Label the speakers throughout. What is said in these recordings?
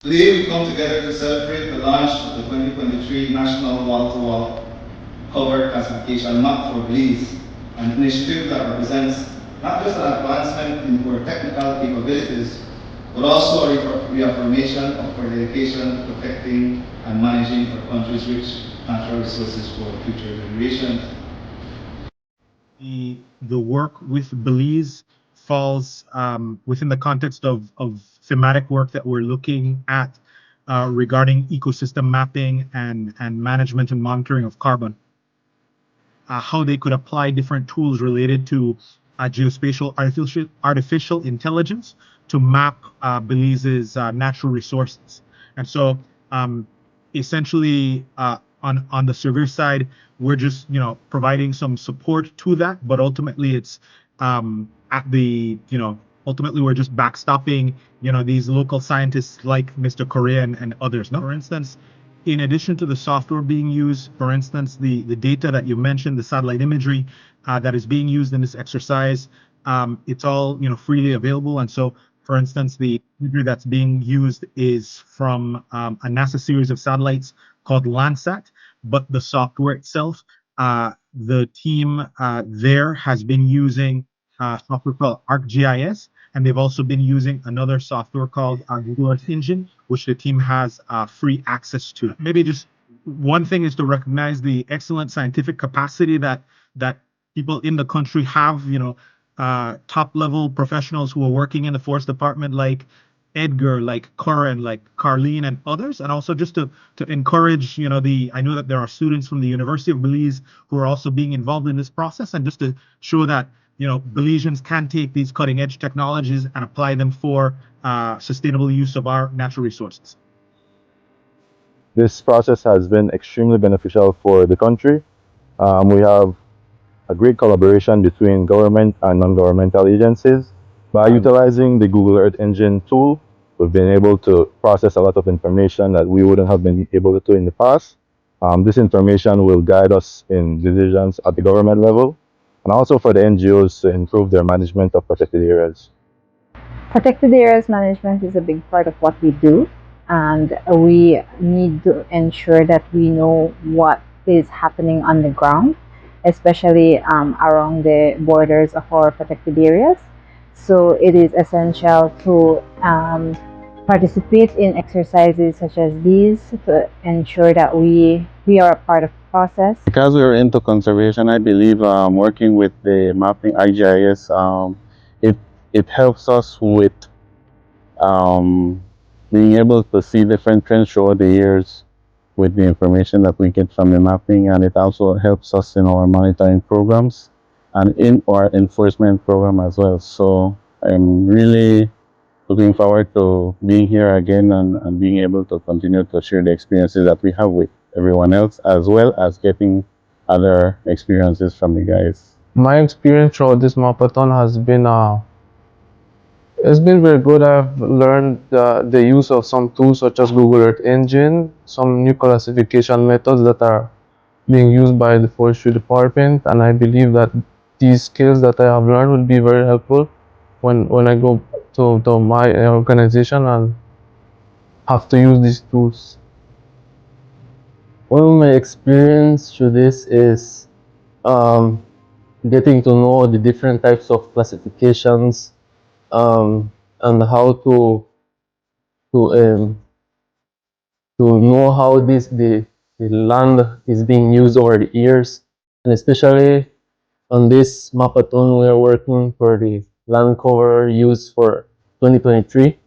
Speaker 1: Today we come together to celebrate the launch of the 2023 National Wall-to-Wall Cover Classification Map for Belize, an initiative that represents not just an advancement in our technical capabilities, but also a reaffirmation of our dedication to protecting and managing our country's rich natural resources for future generations.
Speaker 2: The work with Belize falls within the context of thematic work that we're looking at regarding ecosystem mapping and management and monitoring of carbon. How they could apply different tools related to geospatial artificial intelligence to map Belize's natural resources. And so essentially on the survey side, we're just providing some support to that, but ultimately it's ultimately we're just backstopping these local scientists like Mr. Correa and others. No? For instance, in addition to the software being used, for instance, the data that you mentioned, the satellite imagery that is being used in this exercise, it's all freely available. And so, for instance, the imagery that's being used is from a NASA series of satellites called Landsat, but the software itself, the team there has been using software called ArcGIS, and they've also been using another software called Google Earth Engine, which the team has free access to. Maybe just one thing is to recognize the excellent scientific capacity that people in the country have. Top-level professionals who are working in the Forest Department, like Edgar, like Corin, like Carlene, and others, and also just to encourage, I know that there are students from the University of Belize who are also being involved in this process, and just to show that Belizeans can take these cutting-edge technologies and apply them for sustainable use of our natural resources.
Speaker 3: This process has been extremely beneficial for the country. We have a great collaboration between government and non-governmental agencies. By utilizing the Google Earth Engine tool, we've been able to process a lot of information that we wouldn't have been able to do in the past. This information will guide us in decisions at the government level, and also for the NGOs to improve their management of protected areas.
Speaker 4: Protected areas management is a big part of what we do, and we need to ensure that we know what is happening on the ground, especially around the borders of our protected areas. So it is essential to participate in exercises such as these to ensure that we are a part of the process.
Speaker 5: Because we're into conservation, I believe working with the mapping ArcGIS, it helps us with being able to see different trends throughout the years with the information that we get from the mapping, and it also helps us in our monitoring programs and in our enforcement program as well. So I'm really looking forward to being here again and being able to continue to share the experiences that we have with everyone else, as well as getting other experiences from the guys.
Speaker 6: My experience throughout this mapathon has been it's been very good. I've learned the use of some tools such as Google Earth Engine, some new classification methods that are being used by the Forestry Department, and I believe that these skills that I have learned will be very helpful when I go to my organization and have to use these tools.
Speaker 7: Well, my experience through this is getting to know the different types of classifications and how to know how the land is being used over the years, and especially on this mapathon we are working for the land cover used for 2023,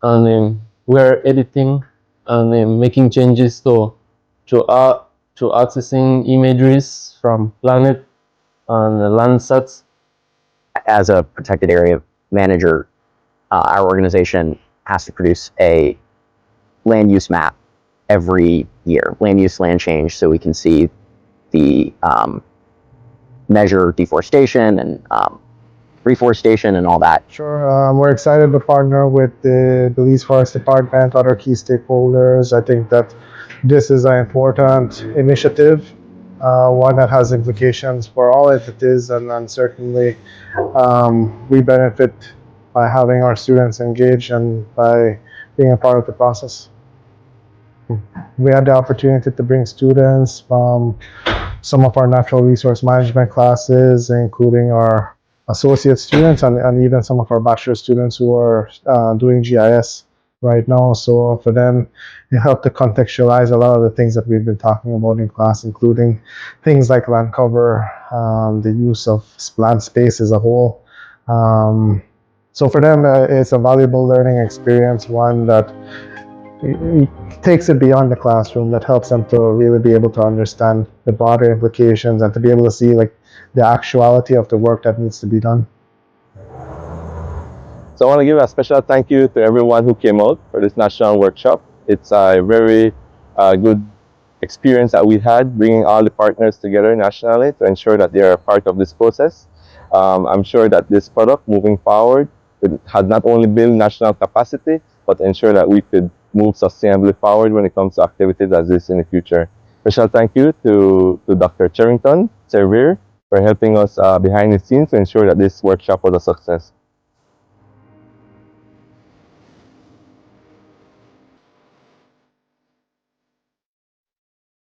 Speaker 7: and we are editing and making changes to accessing imageries from planet and Landsats.
Speaker 8: As a protected area manager, our organization has to produce a land use map every year, land use, land change, so we can see the measure deforestation and reforestation and all that.
Speaker 9: Sure, we're excited to partner with the Belize Forest Department, other key stakeholders. I think that this is an important initiative, one that has implications for all entities, and certainly we benefit by having our students engaged and by being a part of the process. We had the opportunity to bring students from some of our natural resource management classes, including our associate students and even some of our bachelor students who are doing GIS right now. So for them, it helped to contextualize a lot of the things that we've been talking about in class, including things like land cover, the use of land space as a whole. So for them, it's a valuable learning experience, one that it takes it beyond the classroom, that helps them to really be able to understand the broader implications and to be able to see like the actuality of the work that needs to be done.
Speaker 3: So I want to give a special thank you to everyone who came out for this national workshop. It's a very good experience that we had, bringing all the partners together nationally to ensure that they are part of this process. I'm sure that this product moving forward had not only build national capacity, but ensure that we could move sustainably forward when it comes to activities as this in the future. Special thank you to Dr. 𝗟𝙗𝗀𝗀 for helping us behind the scenes to ensure that this workshop was a success.